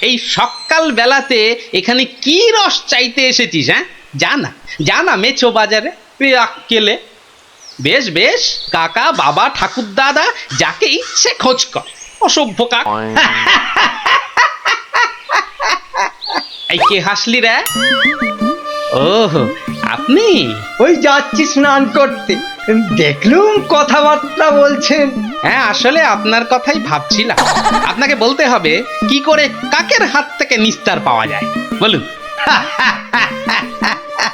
এই সকাল বেলাতে এখানে কি রস চাইতে এসেছিস? হ্যাঁ, জানা মেছো বাজারে আক্কেলে। বেশ বেশ, কাকা বাবা ঠাকুর দাদা যাকে ইচ্ছে খোঁজ কর, অসভ্য কাক। এই কে হাসলি রে? ওহ, আপনি? ওই যাচ্ছি স্নান করতে, দেখলুম কথাবার্তা বলছেন। হ্যাঁ, আসলে আপনার কথাই ভাবছিলাম। আপনাকে বলতে হবে কি করে কাকের হাত থেকে নিস্তার পাওয়া যায়, বলুন।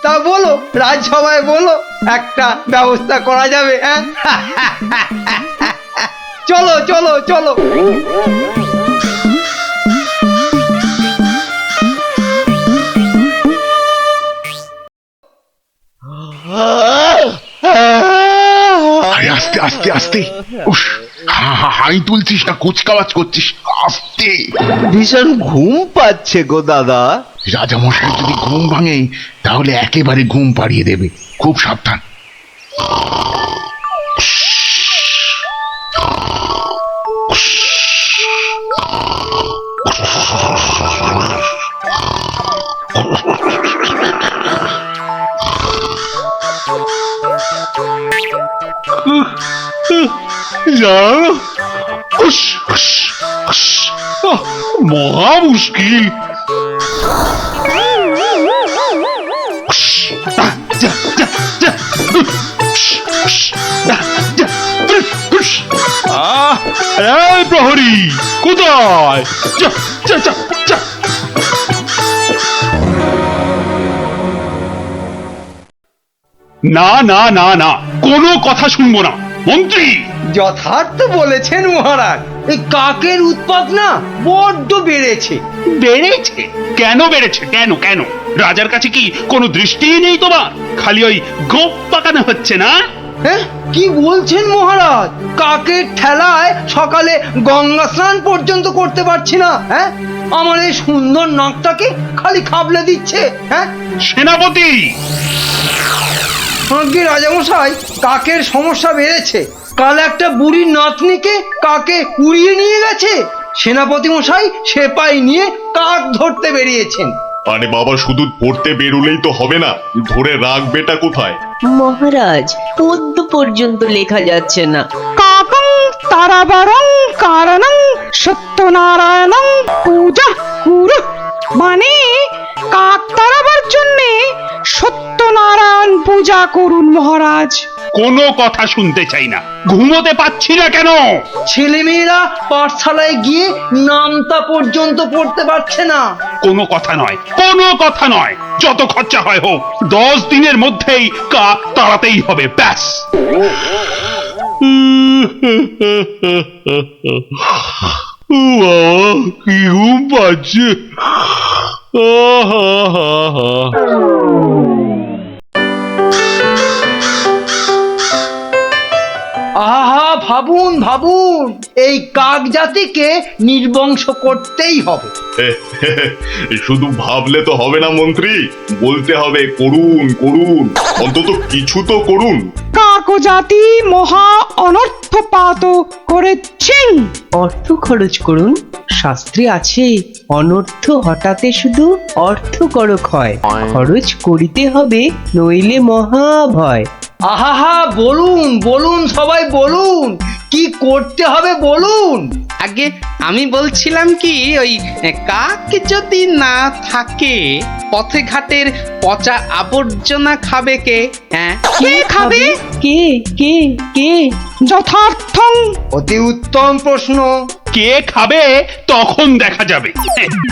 তা বলো, রাজসভায় বলো, একটা ব্যবস্থা করা যাবে। হ্যাঁ, চলো চলো চলো। আরে আস্তে আস্তে আস্তে, উস, হাই তুলছিস না, কুচকাওয়াজ করছিস, আস্তে। ভীষণ ঘুম পাচ্ছে গো দাদা। রাজামশাই যদি ঘুম ভাঙে তাহলে একেবারে ঘুম পাড়িয়ে দেবে, খুব সাবধান। মহা মুশকিল। প্রহরী কোথায়? না না না না, কোনো কথা শুনবো না মন্ত্রী। যথার্থ বলেছেন মহারাজ, এই কাকের উৎপাত না বড্ড বেড়েছে। বেড়েছে? কেন বেড়েছে? কেন কেন? রাজার কাছে কি কোনো দৃষ্টিই নেই তোমার? খালি ওই গোপ পাকানো হচ্ছে না? হ্যাঁ, কি বলছেন মহারাজ? কাকের ঠেলায় সকালে গঙ্গা স্নান পর্যন্ত করতে পারছি না। হ্যাঁ, আমার এই সুন্দর নাকটাকে খালি খাবলে দিচ্ছে। হ্যাঁ, সেনাপতি! আগে রাজামশাই, কাকের সমস্যা বেড়েছে। কাল একটা বুড়ির নাতনিকে কাকে উড়িয়ে নিয়ে গেছে। সেনাপতি মশাই সেপাই নিয়ে কাক ধরতে বেরিয়েছেন। আরে বাবা, শুধু ধরতে বেরোলেই তো হবে না, ধরে রাখবেটা কোথায়? মহারাজ, পদ্য পর্যন্ত লেখা যাচ্ছে না। কাকং তারাবরং কারণং সত্যনারায়ণং পূজা কুরু, মানে কাক তাড়াবার জন্য সত্যনারায়ণ পূজা করুন মহারাজ। কোনো কথা শুনতে চাই না, ঘুমোতে পাচ্ছি না কেন? ছেলেমেয়েরা পাঠশালায় গিয়ে নামতা পর্যন্ত পড়তে পারছে না। কোনো কথা নয়, কোনো কথা নয়, যত খরচা হয় হোক, 10 দিনের মধ্যেই কাক তাড়াতেই হবে, ব্যাস। কি ঘুম পাচ্ছে। আহা, ভাবুন ভাবুন, এই কাক জাতিকে নির্বংশ করতেই হবে। শুধু ভাবলে তো হবে না মন্ত্রী, বলতে হবে করুন করুন, অন্তত কিছু তো করুন। কাক জাতি মহা অনর্থপাত করেছেন। অর্থ খরচ করুন, শাস্ত্রে আছে অনর্থ হঠাতে শুধু অর্থ করক হয়, খরচ করিতে হবে নইলে মহাভয়। আহা, বলুন বলুন, সবাই বলুন, কি করতে হবে বলুন। আগে আমি বলছিলাম কি, ওই কাক যদি না থাকে পথে ঘাটের পচা আবর্জনা খাবে কে? হ্যাঁ, কে খাবে? কে কে কে? যথার্থং। অতি উত্তম প্রশ্ন। কে খাবে তখন দেখা যাবে।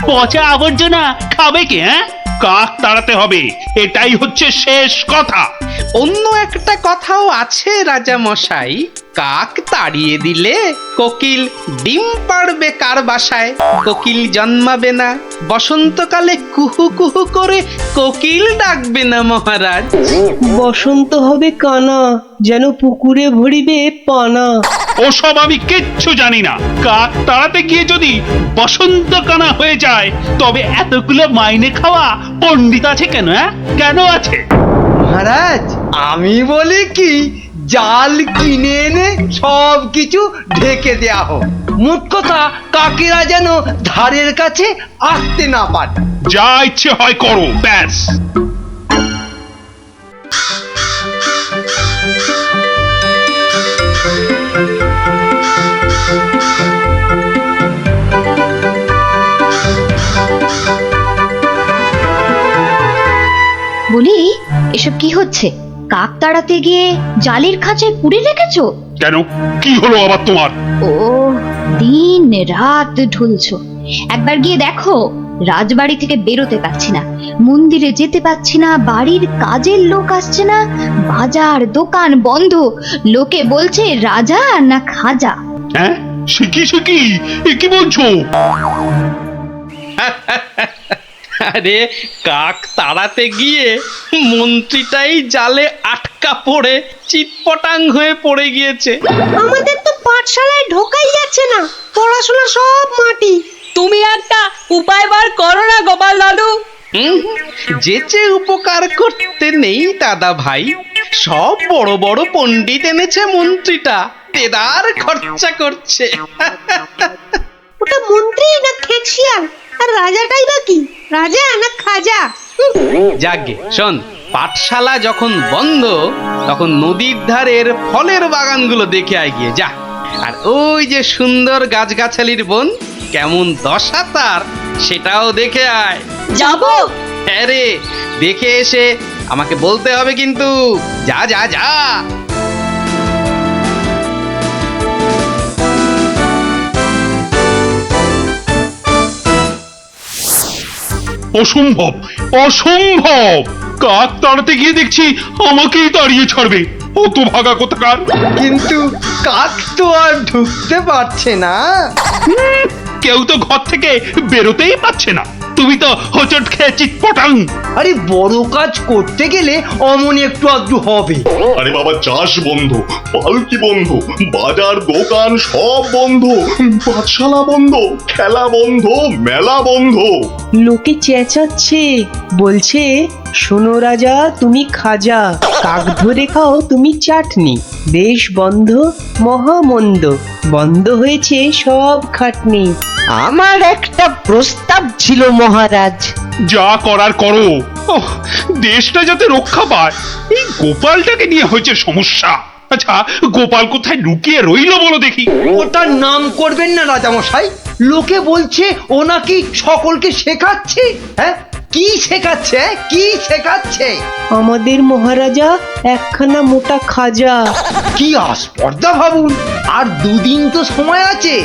পচা আবর্জনা খাবে কে? হ্যাঁ, কাক তাড়াতে হবে, এটাই হচ্ছে শেষ কথা। অন্য একটা কথাও আছে রাজা মশাই, কাক তাড়িয়ে দিলে কোকিল ডিম পাড়বে কার বাসায়? কোকিল জন্মাবে না, বসন্তকালে কুহু কুহু করে কোকিল ডাকবে না মহারাজ। বসন্ত হবে কানা, যেন পুকুরে ভরিবে পানা। ওসব আমি কিচ্ছু জানি না। কাক তাড়াতে গিয়ে যদি বসন্ত কানা হয়ে যায়, তবে এতগুলো মাইনে খাওয়া পণ্ডিত আছে কেন? কেন আছে? মহারাজ, আমি বলি কি, জাল কিনে এনে সব কিছু ঢেকে দেয়া হোক। মোট কথা কাকেরা যেন ধারের কাছে আসতে না পারে। যা ইচ্ছে হয় করো, ব্যাস। বলি, এসব কি হচ্ছে? কাক তাড়াতে গিয়ে জালির খাঁচায় পুরে রেখেছো? কেন, কি হলো আবার তোমার? ও, দিন রাত ঢুলছো। একবার গিয়ে দেখো, রাজবাড়ি থেকে বেরোতে পারছি না, মন্দিরে যেতে পারছি না, বাড়ির কাজের লোক আসছে না, বাজার দোকান বন্ধ। লোকে বলছে রাজা না খাজা। হ্যাঁ, সে কি এ কি বলছো? আরে কাক তাড়াতে গিয়ে মন্ত্রীটাই জালে আটকা পড়ে চিটপটাং হয়ে পড়ে গিয়েছে। আমাদের তো পাঠশালায় ঢোকাই যাচ্ছে না, পড়াশোনা সব মাটি। তুমি একটা উপায় বার করো না গোপাল দাদু। যেচে উপকার করতে নেই দাদা ভাই, সব বড় বড় পণ্ডিত এনেছে মন্ত্রীটা, তেদার খরচা করছে। ওটা মন্ত্রী না খেকশিয়াল, আর রাজাটাই বা কি, রাজা না খাজা? যাগে শোন, পাঠশালা যখন বন্ধ তখন নদীর ধারের ফলের বাগানগুলো দেখে আয় গিয়ে যা। আর ওই যে সুন্দর গাছগাছালির বন, কেমন দশা তার, সেটাও দেখে আয়। যাবো। হ্যাঁ রে, দেখে এসে আমাকে বলতে হবে কিন্তু। যা যা যা। অসম্ভব, অসম্ভব! কাক তাড়াতে গিয়ে দেখছি আমাকেই তাড়িয়ে ছাড়বে, অত ভাগা কোথাকার। কিন্তু কাক তো আর ঢুকতে পারছে না। কেউ তো ঘর থেকে বেরোতেই পারছে না, তুমি তো হোঁচট খেয়ে চিটপটাং। আরে বড় কাজ করতে গেলে অমন একটু আধটু হবে। আরে বাবা, চাষ বন্ধ, পালকি বন্ধ, বাজার দোকান সব বন্ধ, পাঠশালা বন্ধ, খেলা বন্ধ, মেলা বন্ধ। লোকে চেঁচাচ্ছে, বলছে শোনো রাজা তুমি খাজা, কাক ধরে খাও তুমি চাটনি, দেশ বন্ধ মহামন্দ, বন্ধ হয়েছে সব খাটনি। আমার একটা প্রস্তাব ছিল মহারাজ। যা করার করো, ওহ, দেশটা যাতে রক্ষা পায়। এই গোপালটাকে নিয়ে হয়েছে সমস্যা। আচ্ছা, গোপাল কোথায় লুকিয়ে রইলো বলো দেখি? ওটার নাম করবেন না রাজামশাই, লোকে বলছে ও নাকি সকলকে শেখাচ্ছে। হ্যাঁ, কি শেখাচ্ছে? কি শেখাচ্ছে? আমাদের মহারাজা একখানা মোটা খাজা। কি আস্পর্ধা ভাবুন। আর দুদিন তো সময় আছে,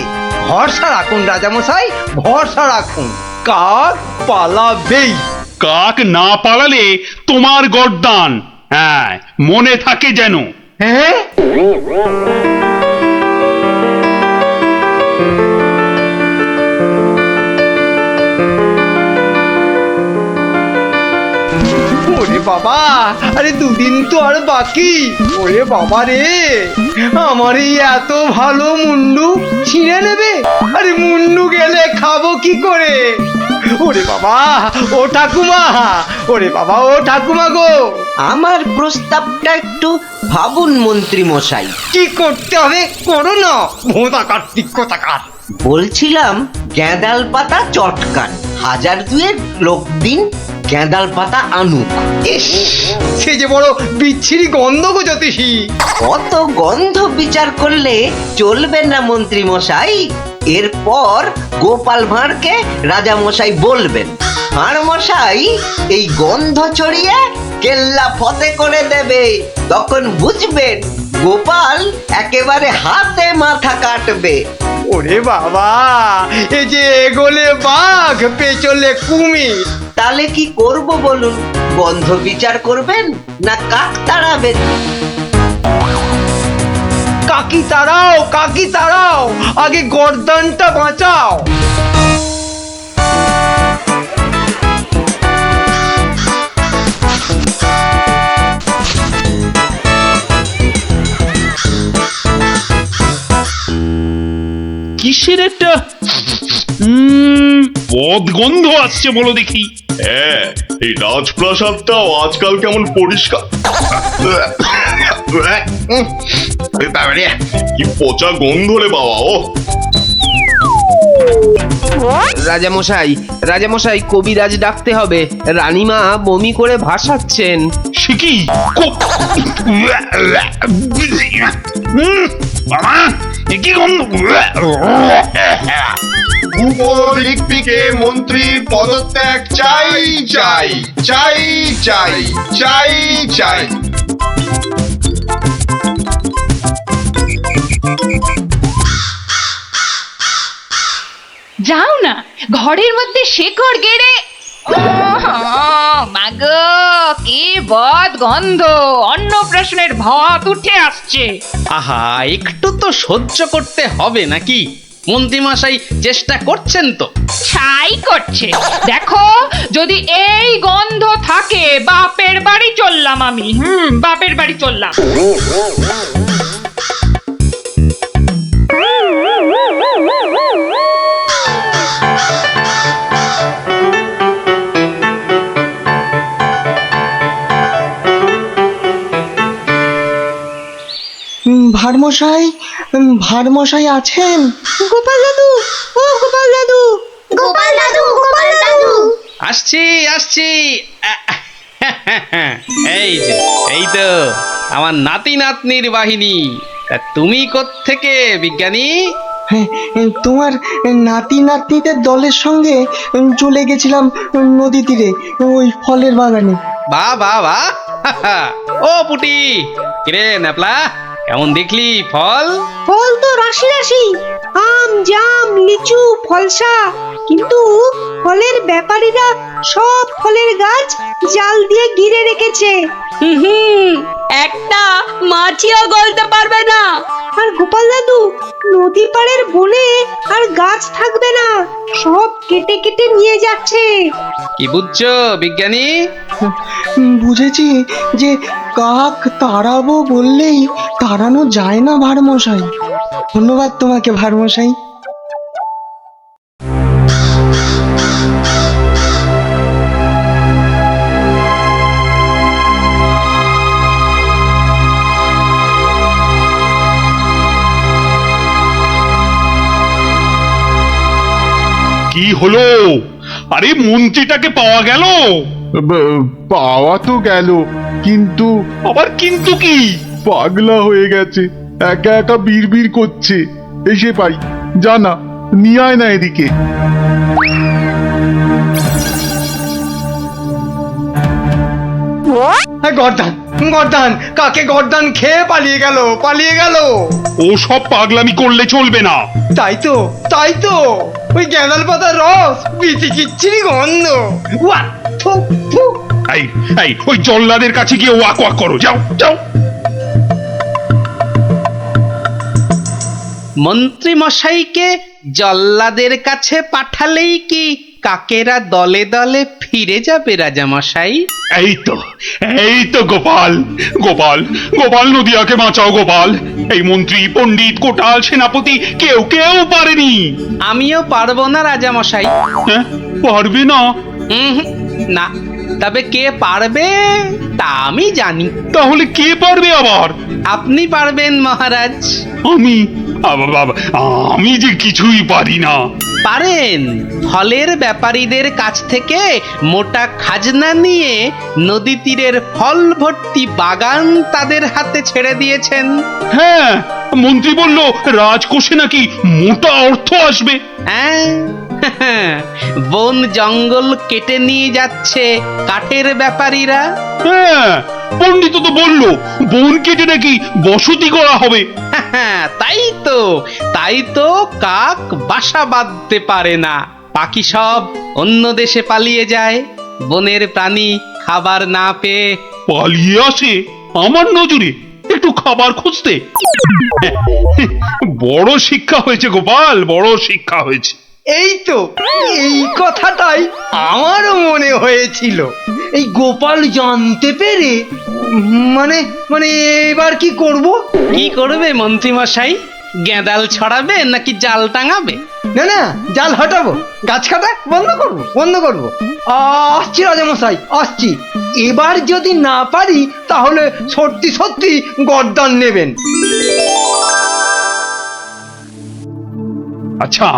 ভরসা রাখুন রাজামশাই, ভরসা রাখুন। কাক পালাবেই। কাক না পালালে তোমার গর্দান, হ্যাঁ, মনে থাকে যেন। হ্যাঁ, ওরে বাবা, আরে দুদিন তো আর বাকি। ওরে বাবা রে, আমার এই এত ভালো মুন্ডু ছিঁড়ে নেবে। আরে মুন্ডু গেলে খাবো কি করে? ওরে বাবা, ও ঠাকুমা, ওরে বাবা, ও ঠাকুমা গো। আমার প্রস্তাবটা একটু ভাবুন মন্ত্রী মশাই। কি করতে হবে করো না, ভোঁদা কার্তিক কোথাকার। বলছিলাম গেঁদাল পাতা চটকান, 1000 লোক দিন গেঁদাল পাতা আনুক। ইস, সে যে বড় বিচ্ছিরি গন্ধ গো জ্যোতিষী। কত গন্ধ বিচার করলে চলবে না মন্ত্রী মশাই। এরপর গোপাল ভাঁড়কে রাজা মশাই বলবেন, ভাঁড় মশাই এই গন্ধ ছড়িয়ে কেল্লা ফতে করে দেবে। তখন বুঝবেন গোপাল একেবারে হাতে মাথা কাটবে। ওরে বাবা, এ যে এগোলে বাঘ পেছলে কুমির। তাহলে কি করব বলুন? গন্ধ বিচার করবেন না কাক তাড়াবেন? কাকি তাড়াও, কাকি তাড়াও, আগে গর্দানটা বাঁচাও। কিসের একটা বদ গন্ধ আসছে বলো দেখি। হ্যাঁ, এই রাজপ্রাসাদটাও আজকাল কেমন পরিষ্কার। কি পচা গন্ধ রে বাবা! ও রাজামশাই কবিরাজ ডাকতে হবে, রানীমা বমি করে ভাসাচ্ছেন। সে কি বাবা, এ কি গন্ধ! দিক থেকে মন্ত্রী পদত্যাগ চাই চাই চাই চাই চাই চাই। যাও না, ঘরের মধ্যে শেকড় গেড়ে। মাগো, কি বদ গন্ধ! অন্নপ্রাশনের ভাত উঠে আসছে। আহা, একটু তো সহ্য করতে হবে নাকি? মন্ত্রীমশাই চেষ্টা করছেন তো। ছাই করছে। দেখো, যদি এই গন্ধ থাকে, বাপের বাড়ি চললাম আমি। বাপের বাড়ি চললাম। ভারমশাই আছেন? গোপাল দাদু, ও গোপাল দাদু, গোপাল দাদু, গোপাল দাদু। আসছি আসছি। এই তো আমার নাতি নাতনির বাহিনী। তা তুমি কোত্থেকে বিজ্ঞানী? তোমার নাতি নাতনিদের দলের সঙ্গে চলে গেছিলাম নদী তীরে, ওই ফলের বাগানে। বাহ বাহ বাহ! ও পুটি, কিরে ন্যাপলা, কেমন দেখলি ফল? ফল তো রাশি রাশি, আম, জাম, লিচু, ফলসা। কিন্তু ফলের ব্যাপারীরা সব ফলের গাছ জাল দিয়ে ঘিরে রেখেছে। একটা মাছিও গলতে পারবে না। আর গোপাল দাদু, নদী পাড়ের বনে আর গাছ থাকবে না, সব কেটে কেটে নিয়ে যাচ্ছে। কি বুঝছো বিজ্ঞানী? বুঝেছি যে কাক তাড়াবো বললেই তাড়ানো যায় না ভারমশাই। ধন্যবাদ তোমাকে ভারমশাই। কি হলো? আরে মন্ত্রীটাকে পাওয়া গেল? পাওয়া তো গেল, কিন্তু আবার কিন্তু কি? পাগলা হয়ে গেছে, একা একা বিড়বিড় করছে। এসে পাই, জানা নিয়ে আয় না এদিকে। গর্দান গর্দান, কাকে গর্দান খেয়ে পালিয়ে গেল। ও সব পাগলামি করলে চলবে না। তাই তো ওই গ্যাঁদাল পাতার রস, বিচিকিচ্ছিরি গন্ধ। ওয়া, থু, থু। এই ওই জল্লাদের কাছে গিয়ে ওয়াক ওয়াক করো, যাও যাও। মন্ত্রী মশাইকে জল্লাদের কাছে পাঠালেই কি কাকেরা দলে দলে ফিরে যাবে রাজা মশাই? এই তো গোপাল, গোপাল, গোপাল, নদিয়াকে বাঁচাও গোপাল। এই মন্ত্রী, পণ্ডিত, কোটাল, সেনাপতি কেউ পারেনি। আমিও পারবো না রাজা মশাই। হ্যাঁ, পারবে না? না, তবে কে পারবে তা আমি জানি। তাহলে কে পারবে আবার? আপনি পারবেন মহারাজ। আমি যে কিছুই পারি না। পারেন। ফলের ব্যাপারীদের কাছ থেকে মোটা খাজনা নিয়ে নদী তীরের ফল ভর্তি বাগান তাদের হাতে ছেড়ে দিয়েছেন। হ্যাঁ, মন্ত্রী বলল রাজকোষে নাকি মোটা অর্থ আসবে। হ্যাঁ, বন জঙ্গল কেটে নিয়ে যাচ্ছে কাঠের ব্যাপারীরা। হ্যাঁ, পণ্ডিত তো বলল বন কেটে নাকি বসতি করা হবে। তাই তো কাক বাসা বাঁধতে পারে না, পাখি সব অন্য দেশে পালিয়ে যায়। বনের প্রাণী খাবার না পেয়ে পালিয়ে আসে আমার নজরে একটু খাবার খুঁজতে। বড় শিক্ষা হয়েছে গোপাল, বড় শিক্ষা হয়েছে। এই তো, এই কথাটাই আমারও মনে হয়েছিল। এই গোপাল জানতে পেরে মানে এবার কি করব? কি করবে মন্ত্রী মশাই? গেঁদাল ছড়াবে নাকি জাল টাঙাবে? না না, জাল হটাবো, গাছ কাটা বন্ধ করবো। আসছি রাজামশাই, আসছি। এবার যদি না পারি তাহলে সত্যি সত্যি গর্দান নেবেন। আচ্ছা,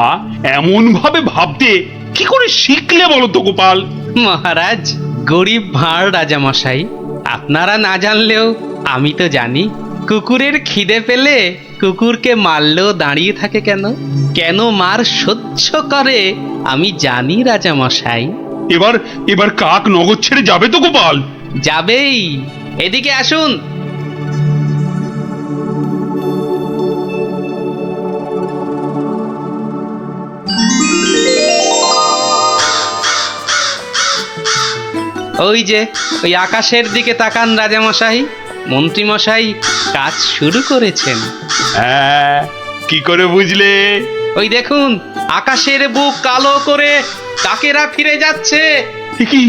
এমন ভাবে ভাবতে কি করে শিখলে বলো তো গোপাল? মহারাজ, গরিব ভাঁড় রাজামশাই, আপনারা না জানলেও আমি তো জানি। কুকুরের খিদে পেলে কুকুরকে মারলেও দাঁড়িয়ে থাকে কেন, কেন মার সহ্য করে আমি জানি রাজামশাই। এবার কাক নগর ছেড়ে যাবে তো গোপাল? যাবেই, এদিকে আসুন। ওই যে ওই আকাশের দিকে তাকান রাজামশাই, মন্ত্রীমশাই কাজ শুরু করেছেন। হ্যাঁ, কি করে বুঝলে? ওই দেখুন, আকাশের বুক কালো করে কাকেরা ফিরে যাচ্ছে। এ কি,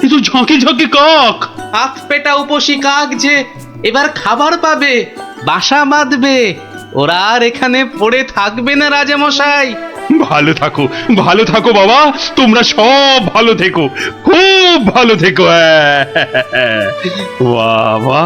এ তো ঝাঁকে ঝাঁকে কাক। হাত পেটা উপসী কাক যে এবার খাবার পাবে, বাসা বাঁধবে। ওরা আর এখানে পড়ে থাকবে না রাজামশাই। ভালো থাকো বাবা, তোমরা সব ভালো থেকো, খুব ভালো থেকো। বাবা,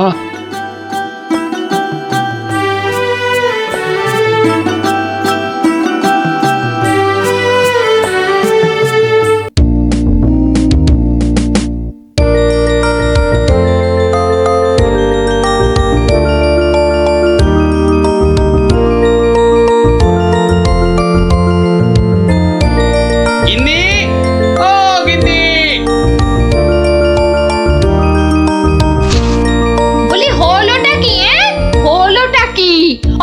গিন্নি, ও গিন্নি। বলি হলোটা কি? হলোটা কি?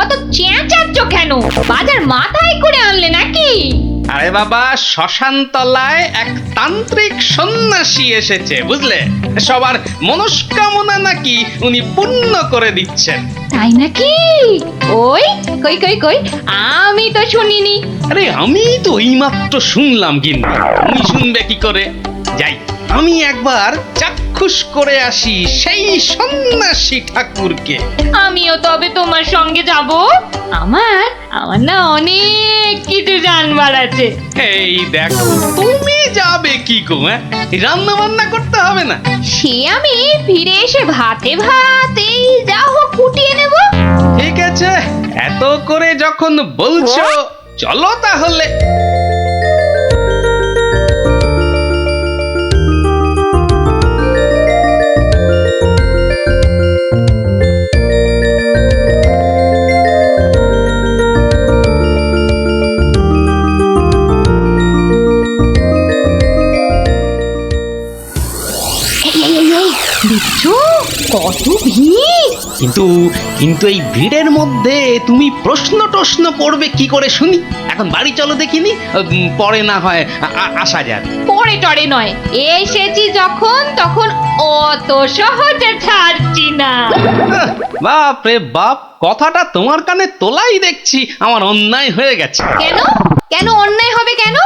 অত চেঁচাচ্ছ কেন? বাজার মাথায় করে আনলে নাকি? আরে বাবা, শ্মশান তলায় এক তান্ত্রিক সন্ন্যাসী এসেছে, বুঝলে? সবার মনস্কামনা নাকি উনি পূর্ণ করে দিচ্ছেন। তাই নাকি? ওই কই কই কই, আমি তো শুনিনি। আরে আমি তো এইমাত্র শুনলাম গিন্নি, তুমি শুনবে কি করে? যাই, আমি একবার চাক্ষুষ করে আসি সেই সন্ন্যাসী ঠাকুরকে। আমিও তবে তোমার সঙ্গে যাব। আমার আমার না অনেক কিছু জানবার আছে। এই দেখো, তুমি যাবে কি গো? রান্না বান্না করতে হবে না? সে আমি ফিরে এসে ভাতে ভাত এই যা হোক ফুটিয়ে নেব। ঠিক আছে, এত করে যখন বলছো চলো তাহলে। দেখছো কত ভিড়? কিন্তু কিন্তু এই ভিড়ের মধ্যে তুমি প্রশ্ন করবে কি করে শুনি? এখন বাড়ি চলো দেখিনি, পরে না হয় আসা যাক। পরে টরে নয়, এসেছি যখন তখন অত সহজে ছাড়ছি না। বাপ রে বাপ, কথাটা তোমার কানে তোলাই দেখছি আমার অন্যায় হয়ে গেছে। কেন কেন অন্যায় হবে কেন?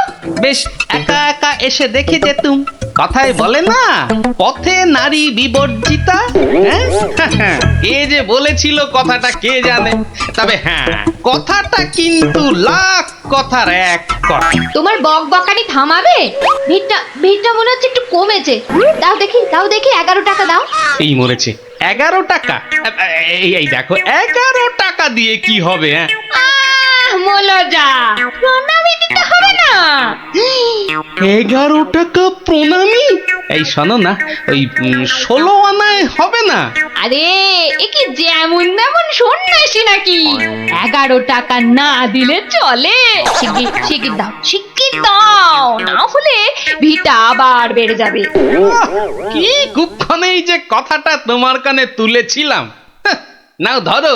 বেশ একা একা এসে দেখে যেতুম। কথায় বলে না, পথে নারী বিবর্জিতা। হ্যাঁ, কে যে বলেছিল কথাটা কে জানে। তবে হ্যাঁ, কথাটা কিন্তু লাখ কথার এক কথা। তোমার বক বকানি থামাবে? ভিড়টা মনে হচ্ছে একটু কমেছে। দাও দেখি 11 টাকা দাও। এই মরেছে, 11 টাকা? এই দেখো, 11 টাকা দিয়ে কি হবে? মলজা, প্রণামী দিতে হবে না? 11 টাকা প্রণামী? এই শোনো না, ওই 16 আনায় হবে না? আরে এ কি যেমন তেমন সন্ন্যাসী নাকি? 11 টাকা না দিলে চলে? শিগগির দাও, না হলে ভিটা আবার বেড়ে যাবে। কি কুক্ষণেই যে কথাটা তোমার কানে তুলেছিলাম। নাও ধরো।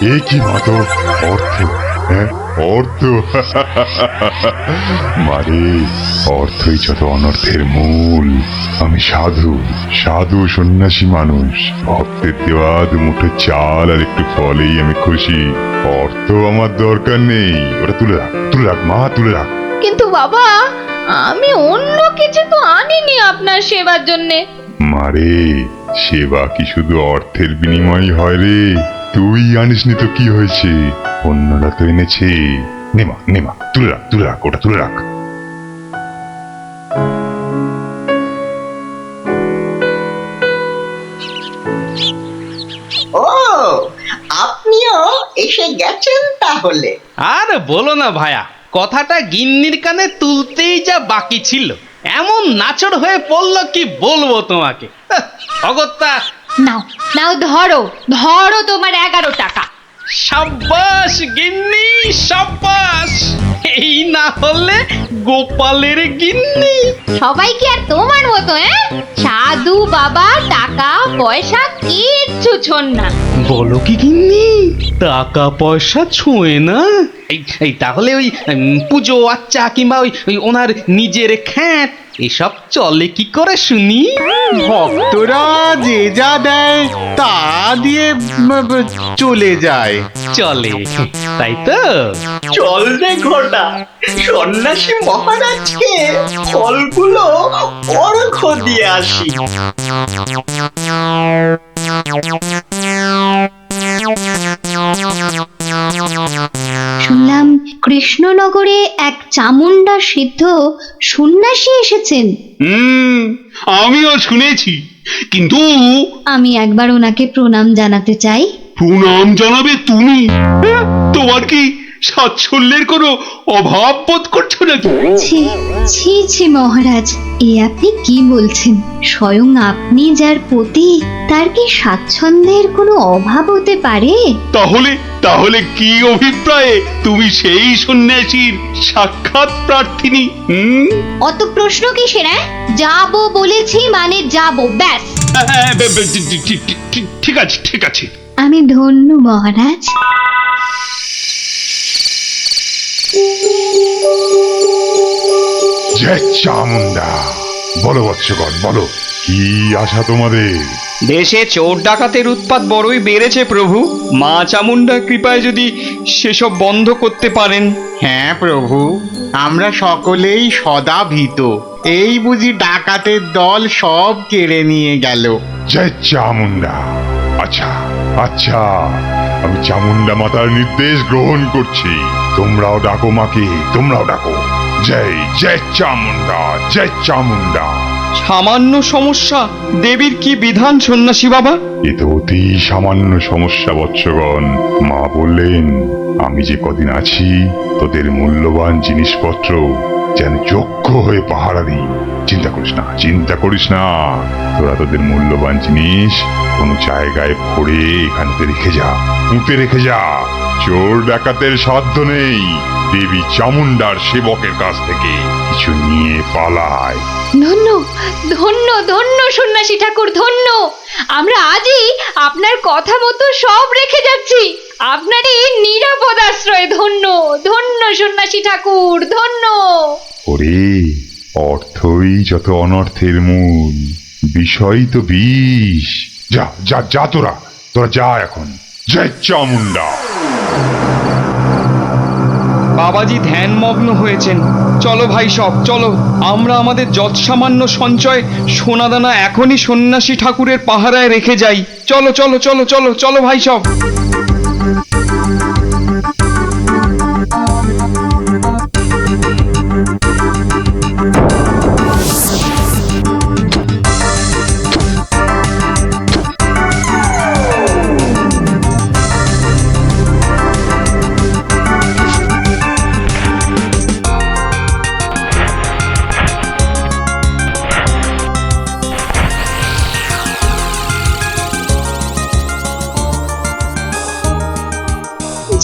এ কি মাতো অর্থ? হ্যাঁ, অর্থ মারে, অর্থই যত অনর্থের মূল। আমি সাধু সাধু সন্ন্যাসী মানুষ, ভক্তের দেওয়া দুমুঠো চাল আর একটু ফলেই আমি খুশি। অর্থ আমার দরকার নেই, ওটা তুলে রাখ মা, তুলে রাখ। কিন্তু বাবা, আমি অন্য কিছু তো আনিনি আপনার সেবার জন্যে। মারে, সেবা কি শুধু অর্থের বিনিময় হয় রে? তুই আনিসনি তো কি হয়েছে, অন্যরা তো এনেছে। নেমা নেমা, তুলে রাখ ওটা, তুলে রাখ। ও, আপনিও এসে গেছেন তাহলে। আর বলো না ভায়া, কথাটা গিন্নির কানে তুলতেই যা বাকি ছিল, এমন নাচড় হয়ে পড়লো কি বলবো তোমাকে। অগত্যা নাও নাও, ধরো ধরো তোমার 11 টাকা। সাব্বাস গিন্নি, সাব্বাস। এই না হলে গোপালের গিন্নি। সবাই কি আর তোমার মতো সাধু বাবা, টাকা পয়সা কিচ্ছু ছোন না? বলো কি গিন্নি, টাকা পয়সা ছোঁয় না? এই তাহলে ওই পুজো আচ্চা কিংবা ওই ওনার নিজের খ্যাত এসব চলে কি করে শুনি? ভক্তরা যে যা দেয় তা দিয়ে চলে যায়। চলে, তাই তো? চল রে ঘটা, সন্ন্যাসী মহারাজকে ফলগুলো অর্ঘ্য দিয়ে আসি। শুনলাম কৃষ্ণনগরে এক চামুন্ডা সিদ্ধ সন্ন্যাসী এসেছেন। আমিও শুনেছি, কিন্তু আমি একবার ওনাকে প্রণাম জানাতে চাই। প্রণাম জানাবে তুমি? তোমার কি সাচ্ছল্যের কোনো অভাব বোধ করছো নাকি? ছি ছি ছি মহারাজ, এ আপনি কি বলছেন? স্বয়ং আপনি যার পতি, তার কি স্বাচ্ছন্দ্যের কোনো অভাব হতে পারে? তাহলে তাহলে কি অভিপ্রায়ে তুমি সেই সন্ন্যাসীর সাক্ষাৎ প্রার্থিনী? অত প্রশ্ন কিসের? যাবো বলেছি মানে যাবো, ব্যাস। ঠিক আছে ঠিক আছে। আমি ধন্য মহারাজ। জয় চামুন্ডা। বলো বৎসগণ, বলো কি আশা তোমাদের? দেশে চোর ডাকাতের উৎপাত বড়ই বেড়েছে প্রভু, মা চামুন্ডার কৃপায় যদি সেসব বন্ধ করতে পারেন। হ্যাঁ প্রভু, আমরা সকলেই সদা ভীত। এই বুঝি ডাকাতের দল সব কেড়ে নিয়ে গেল। জয় চামুন্ডা। আচ্ছা আচ্ছা, আমি চামুন্ডা মাতার নির্দেশ গ্রহণ করছি। তোমরাও ডাকো মাকে, তোমরাও ডাকো। জয় জয় চামুন্ডা, জয় চামুন্ডা। সামান্য সমস্যা, দেবীর কি বিধান সন্ন্যাসী বাবা? এ তো অতি সামান্য সমস্যা বৎসগণ। মা বললেন আমি যে কদিন আছি তোদের মূল্যবান জিনিসপত্র যেন যোগ্য হয়ে পাহারা দিই। চিন্তা করিস না, চিন্তা করিস না। তোরা তোদের মূল্যবান জিনিস কোনো জায়গায় ভরে এখানে রেখে যা, পুঁতে রেখে যা। চোর ডাকাতের সাধ্য নেই দেবী চামুন্ডার সেবকের কাছ থেকে কিছু নিয়ে পালায়। ধন্য ধন্য ধন্য সন্ন্যাসী ঠাকুর, ধন্য। আমরা আজই আপনার কথা মতো সব রেখে যাচ্ছি। আপনারই নিরাপদ আশ্রয়। ধন্য ধন্য সন্ন্যাসী ঠাকুর, ধন্য। ওরে, অর্থই যত অনর্থের মূল, বিষয় তো বিষ। যা যা যা, তোরা যা এখন। জয় চামুন্ডা। বাবাজি ধ্যানমগ্ন হয়েছেন। চলো ভাই সব, চলো। আমরা আমাদের যৎসামান্য সঞ্চয় সোনাদানা এখনই সন্ন্যাসী ঠাকুরের পাহারায় রেখে যাই। চলো চলো চলো চলো চলো ভাই সব।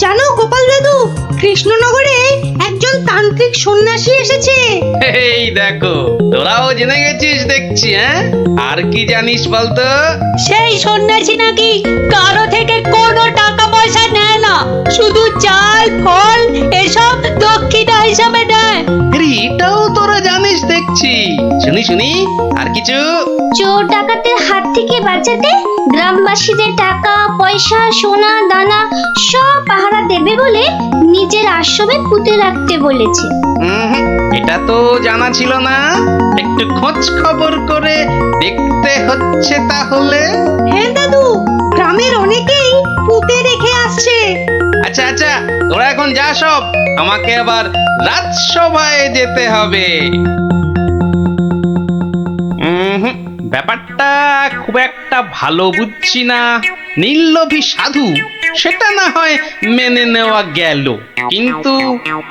জানো গোপাল দাদু, কৃষ্ণনগরে একজন তান্ত্রিক তান্ত্রিক সন্ন্যাসী এসেছে। এই দেখো, তোরাও জেনে গেছিস দেখছি, হ্যাঁ? আর কি জানিস বলতো? সেই সন্ন্যাসী নাকি কারো থেকে কোনো টাকা পয়সা নেয় না, শুধু চাল ফল এসব দক্ষিণা হিসাবে নেয়। আরে এটাও তোরা জানিস দেখছি। শুনি শুনি, আর কিছু? চোর ডাকাতের হাত থেকে বাঁচাতে গ্রামবাসীদের টাকা পয়সা সোনা দানা সব পাহারা দেবে বলে নিজের আশ্রমে পুঁতে রাখতে বলেছে। এটা তো জানা ছিল না। একটু খোঁজ খবর করে দেখতে হচ্ছে তাহলে। হ্যাঁ দাদু, গ্রামের অনেকেই পুঁতে রেখে আসছে। আচ্ছা আচ্ছা, তোরা এখন যা সব, আমাকে আবার রাজসভায় যেতে হবে। ব্যাপারটা খুব একটা ভালো বুঝছি না। নির্লোভী সাধু সেটা না হয় মেনে নেওয়া গেল, কিন্তু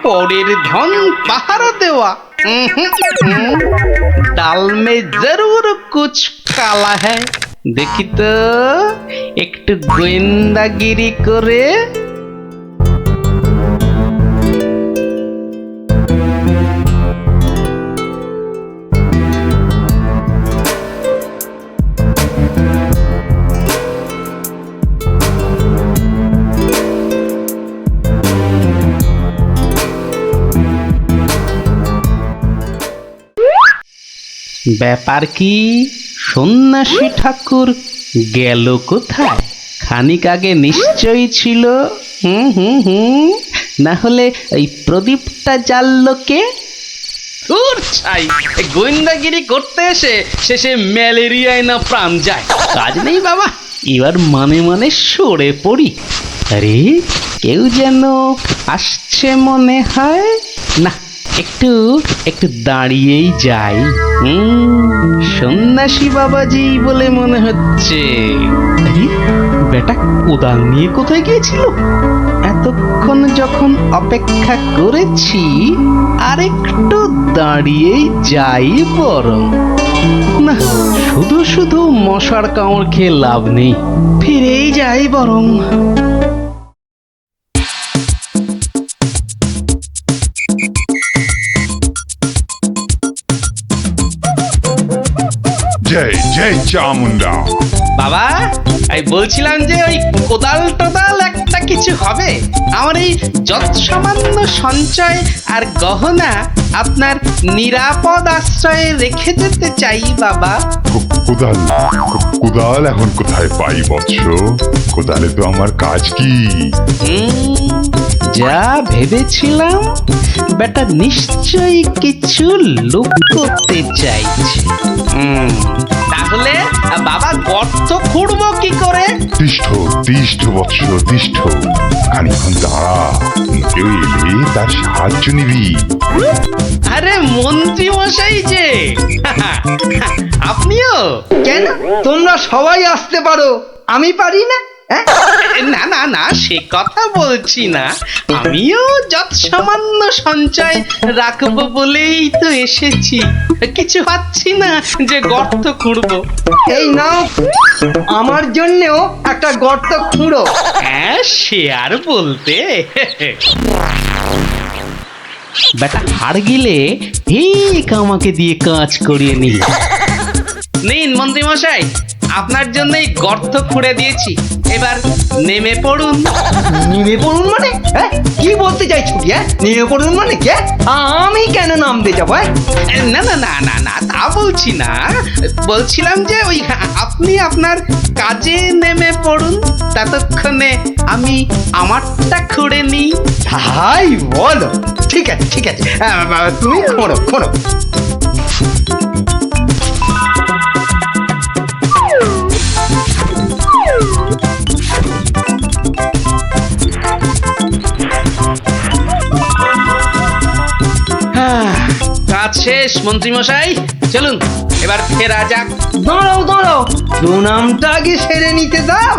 পরের ধন পাহারা দেওয়া, ডাল মে জরুর কুছ কালা হ্যায়। দেখি তো একটু গোয়েন্দাগিরি করে। ব্যাপার কি, সন্ন্যাসী ঠাকুর গেল কোথায়? খানিক আগে নিশ্চয়ই ছিল। না হলে ওই প্রদীপটা জ্বাললো কে? ধুর ছাই, এই গোয়েন্দাগিরি করতে এসে শেষে ম্যালেরিয়ায় না প্রাণ যায়। কাজ নেই বাবা, এবার মানে মানে সরে পড়ি। আরে কেউ যেন আসছে মনে হয়। না, একটু একটু দাঁড়িয়েই যাই। সন্ন্যাসী বাবাজি বলে মনে হচ্ছে। আরে বেটা কোদাল নিয়ে কোথায় গিয়েছিল? এতক্ষণ যখন অপেক্ষা করেছি, আর একটু দাঁড়িয়েই যাই বরং। না, শুধু শুধু মশার কামড় খেয়ে লাভ নেই, ফিরেই যাই বরং। জয় জয় চামুন্ডা। বাবা, আমি বলছিলাম যে ওই কোদাল টোদাল একটা কিছু হবে। আমার এই যত সামান্য সঞ্চয় আর গহনা আপনার নিরাপদ আশ্রয়ে রেখে যেতে চাই বাবা। কোদাল কোদাল এখন কোথায় পাই বৎস? কোদালে তো আমার কাজ কি? যা ভেবেছিলাম, বেটা নিশ্চয়ই কিছু লুকোতে চাইছে। তাহলে বাবা গর্ত খুঁড়বো কি করে? তিষ্ঠ তিষ্ঠ বৎস তিষ্ঠ, খানিক্ষণ দাঁড়া, কেউ এলে তার সাহায্য নিবি। আরে মন্ত্রী মশাই যে, আপনিও? কেন তোমরা সবাই আসতে পারো, আমি পারি না? না না না, সে কথা বলছি না। আমিও যত সামান্য সঞ্চয় রাখবো বলেই তো এসেছি। কিছু পাচ্ছি না যে গর্ত খুঁড়বো। এই নাও, আমার জন্যেও একটা গর্ত খুঁড়ো। হ্যাঁ, সে আর বলতে। বেটা হাড় গিলে ঠিক আমাকে দিয়ে কাজ করিয়ে নিল। নিন মন্ত্রী মশাই, আপনার জন্যই গর্ত খুঁড়ে দিয়েছি, এবার নেমে পড়ুন। নেমে পড়ুন মানে? কি বলতে চাইছো কি? নেমে পড়ুন মানে কে? আমি কেন নামতে যাবো? না না না না না, তা বলছি না। বলছিলাম যে ওই আপনি আপনার কাজে নেমে পড়ুন, ততক্ষণে আমি আমারটা খুঁড়ে নিই। তাই বলো? ঠিক আছে ঠিক আছে, তুমি খোঁড়ো খোঁড়ো। কাজ শেষ মন্ত্রী মশাই, চলুন এবার ফেরা যাক। দাঁড়াও দাঁড়াও, প্রণামটা আগে সেরে নিতে দাও।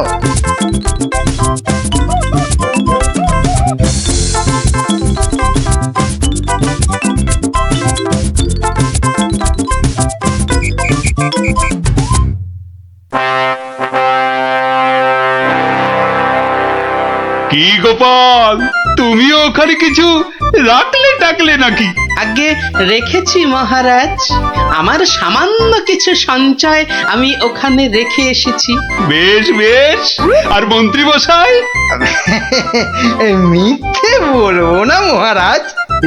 কি গোপাল, তুমিও ওখানে কিছু রাখলে টাকলে নাকি? আগে রেখেছি মহারাজ, আমার সামান্য কিছু সঞ্চয় আমি ওখানে রেখে এসেছি। বেশ বেশ, আর মন্ত্রী মশাই? মিথ্যে বলবো না মহারাজ,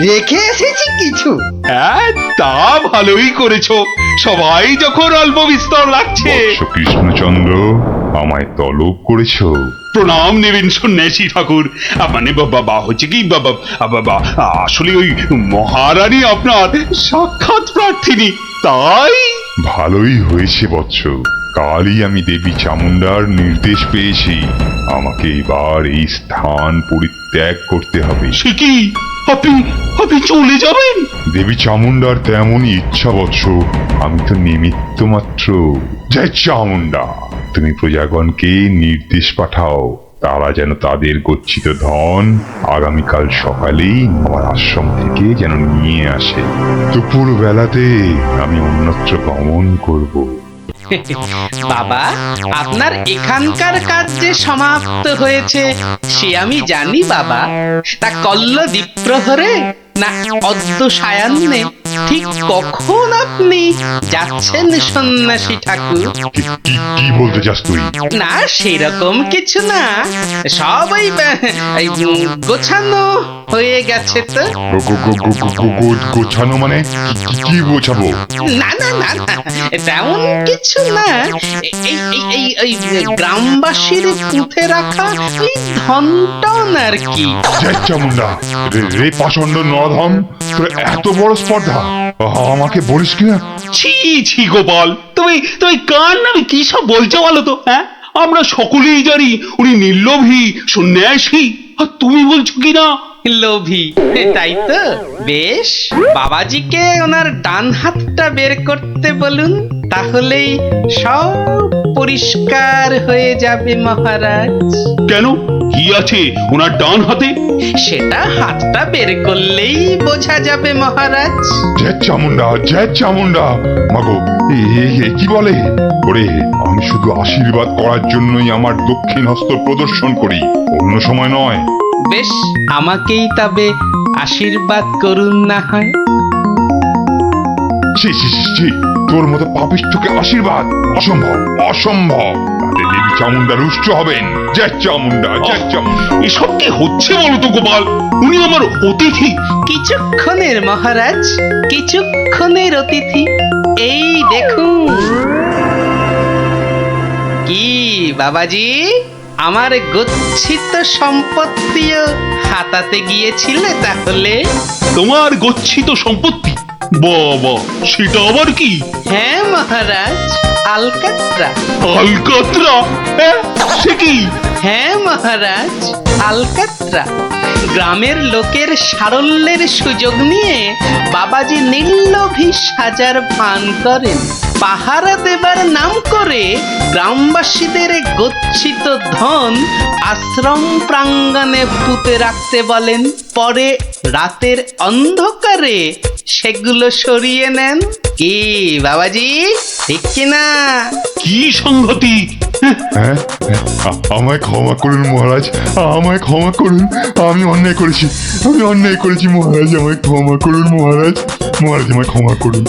রেখে এসেছি কিছু। হ্যাঁ, তা ভালোই করেছো। সবাই যখন অল্প বিস্তর লাগছে। বৎস কৃষ্ণচন্দ্র, আমায় তলব করেছো? প্রণাম নেবেন সন্ন্যাসী ঠাকুর। মানে বাবা হচ্ছে কি বাবা, বাবা আসলে ওই মহারানী আপনার সাক্ষাৎ প্রার্থিনী, তাই। ভালোই হয়েছে বৎস, কালই আমি দেবী চামুন্ডার নির্দেশ পেয়েছি, আমাকে এবার এই স্থান পরিত্যাগ করতে হবে। সে কি, আপনি আপনি চলে যাবেন? দেবী চামুন্ডার তেমনই ইচ্ছা বৎস, আমি তো নিমিত্ত মাত্র। জয় চামুন্ডা, তুমি প্রজাগণকে নির্দেশ পাঠাও, তারা যেন তাদের গচ্ছিত ধন আগামীকাল সকালেই আমার আশ্রম থেকে যেন নিয়ে আসে। দুপুর বেলাতে আমি অন্যত্র গমন করব। বাবা, আপনার এখানকার কাজ যে সমাপ্ত হয়েছে সে আমি জানি বাবা। তা কল্ল দ্বীপ্রহরে না অদ্য সায়ান্নে ঠিক কখন আপনি যাচ্ছেন সন্ন্যাসী ঠাকুর? কি বলতে চাস তুই? না সেরকম কিছু না, সব ওই গোছানো হয়ে গেছে তো। গোছানো মানে কি গোছাবো? না না না না, তেমন কিছু না। এই এই এই এই গ্রামবাসীর পুঁতে রাখা ওই ধনটন আর কি। জয় চামুন্ডা, রে পাষণ্ড নরধম, তোর এত বড় স্পর্ধা আমাকে বলিস কিনা? ছি ছি গোপাল, তুমি তুমি কার নামে কি সব বলছো বলো তো? হ্যাঁ, আমরা সকলেই জানি উনি নির্লোভী সন্ন্যাসী, আর তুমি বলছো কিনা লোভী। তাই তো, বেশ, বাবাজিকে ওনার ডান হাতটা বের করতে বলুন, তাহলেই সব পরিষ্কার হয়ে যাবে মহারাজ। কেন, কি আছে ওনার ডান হাতে? সেটা হাতটা বের করলেই বোঝা যাবে মহারাজ। জয় চামুন্ডা, জয় চামুন্ডা। মাগো, কি বলে? ওরে, আমি শুধু আশীর্বাদ করার জন্যই আমার দক্ষিণ হস্ত প্রদর্শন করি, অন্য সময় নয়। বেশ, আমাকেই তবে আশীর্বাদ করুন না হয়। ছি ছি ছি ছি, তোর মতো পাপিষ্ঠকে আশীর্বাদ অসম্ভব, অসম্ভব। তাতে দেবী চামুন্ডা রুষ্ট হবেন। জয় চামুন্ডা, জয় চামুন্ডা। এসব কি হচ্ছে বলো তো গোপাল? উনি আমার অতিথি। কিছুক্ষণের মহারাজ, কিছুক্ষণের অতিথি। এই দেখুন। কি বাবাজি, আমার গচ্ছিত সম্পত্তিও হাতাতে গিয়েছিলে তাহলে? তোমার গচ্ছিত সম্পত্তি? বাবা, সেটা আবার কি? হ্যাঁ মহারাজ, আলকাত্রা। আলকাতরা? হ্যাঁ, সে কি? হ্যাঁ মহারাজ, আলকাত্রা। গ্রামের লোকের সারল্যের সুযোগ নিয়ে বাবাজি নির্লোভী সাজার ভান করেন। পাহারা দেবার নাম করে গ্রামবাসীদের গচ্ছিত ধন আশ্রম প্রাঙ্গণে পুঁতে রাখতে বলেন, পরে রাতের অন্ধকারে সেগুলো সরিয়ে নেন। কি বাবাজি, ঠিক কিনা? কি সাংঘাতিক! হ্যাঁ, আমায় ক্ষমা করুন মহারাজ, আমায় ক্ষমা করুন। আমি অন্যায় করেছি, আমি অন্যায় করেছি মহারাজ, আমায় ক্ষমা করুন মহারাজ। মহারাজ আমায় ক্ষমা করুন।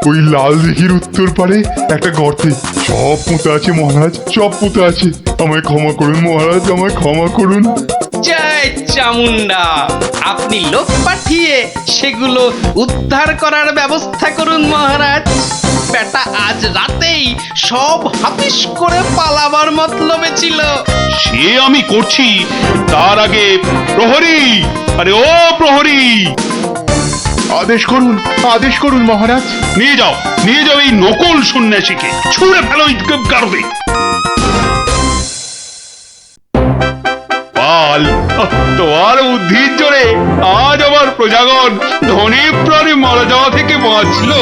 ওই লাল দিঘির উত্তর পারে একটা গর্তে সব পুঁতে আছে মহারাজ, সব পুঁতে আছে। আমায় ক্ষমা করুন মহারাজ, আমায় ক্ষমা করুন। জয় চামুন্ডা, আপনি লোক পাঠিয়ে সেগুলো উদ্ধার করার ব্যবস্থা করুন মহারাজ। বেটা আজ রাতেই সব হাফিস করে পালাবার মতলবে ছিল। সে আমি করছি, তার আগে প্রহরী, আরে ও প্রহরী, আদেশ করুন, আদেশ করুন মহারাজ। নিয়ে যাও, নিয়ে যাও এই নকল সন্ন্যাসীকে, ছুঁড়ে ফেলো এই গারদে। পাল, তোমার বুদ্ধির জোরে আজ আমার প্রজাগণ ধনে প্রাণে মারা যাওয়া থেকে বাঁচলো।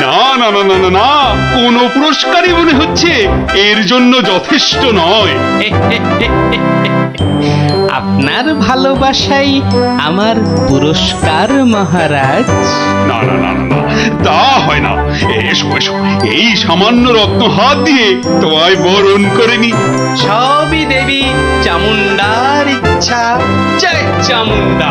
না না না না না না, কোন পুরস্কারই মনে হচ্ছে এর জন্য যথেষ্ট নয়। আপনার ভালোবাসাই আমার পুরস্কার মহারাজ। না না না না, তা হয় না। এসো এসো, এই সামান্য রত্ন হাত দিয়ে তোমায় বরণ করে নি। সবই দেবী চামুন্ডার ইচ্ছা। জয় চামুন্ডা।